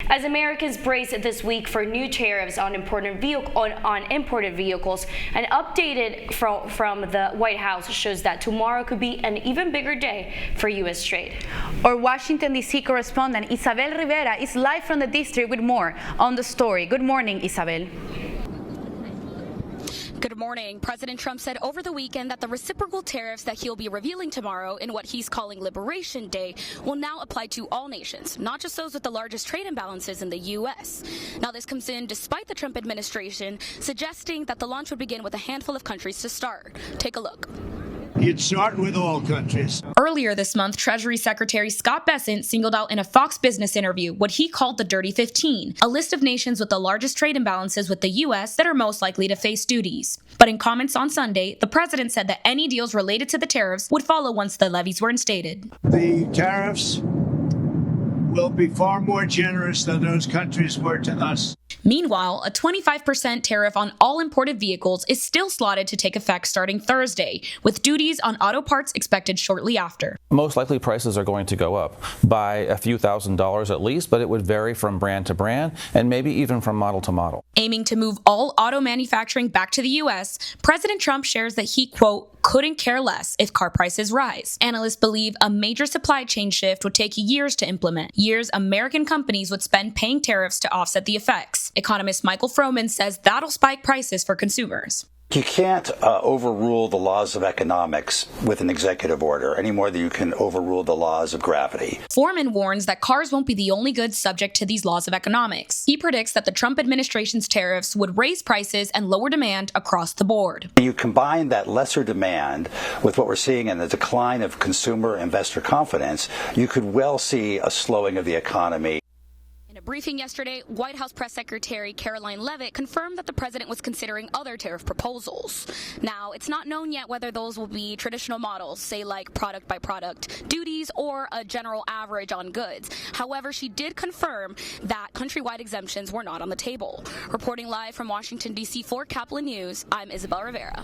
as Americans brace this week for new tariffs on imported vehicles. An updated from the White House shows that tomorrow could be an even bigger day for U.S. trade. Our Washington, D.C. correspondent Isabel Rivera is live from the district with more on the story. Good morning, Isabel. Good morning. President Trump said over the weekend that the reciprocal tariffs that he'll be revealing tomorrow in what he's calling Liberation Day will now apply to all nations, not just those with the largest trade imbalances in the U.S. Now, this comes in despite the Trump administration suggesting that the launch would begin with a handful of countries to start. Take a look. You'd start with all countries. Earlier this month, Treasury Secretary Scott Bessent singled out in a Fox Business interview what he called the Dirty 15, a list of nations with the largest trade imbalances with the U.S. that are most likely to face duties. But in comments on Sunday, the president said that any deals related to the tariffs would follow once the levies were instated. The tariffs will be far more generous than those countries were to us. Meanwhile, a 25% tariff on all imported vehicles is still slotted to take effect starting Thursday, with duties on auto parts expected shortly after. Most likely prices are going to go up by a few $1,000s at least, but it would vary from brand to brand and maybe even from model to model. Aiming to move all auto manufacturing back to the U.S., President Trump shares that he, quote, couldn't care less if car prices rise. Analysts believe a major supply chain shift would take years to implement, years American companies would spend paying tariffs to offset the effects. Economist Michael Froman says that'll spike prices for consumers. You can't overrule the laws of economics with an executive order any more than you can overrule the laws of gravity. Foreman warns that cars won't be the only goods subject to these laws of economics. He predicts that the Trump administration's tariffs would raise prices and lower demand across the board. You combine that lesser demand with what we're seeing in the decline of consumer investor confidence, you could well see a slowing of the economy. In a briefing yesterday, White House Press Secretary Caroline Leavitt confirmed that the president was considering other tariff proposals. Now, it's not known yet whether those will be traditional models, say like product-by-product duties or a general average on goods. However, she did confirm that countrywide exemptions were not on the table. Reporting live from Washington, D.C. for Caplin News, I'm Isabel Rivera.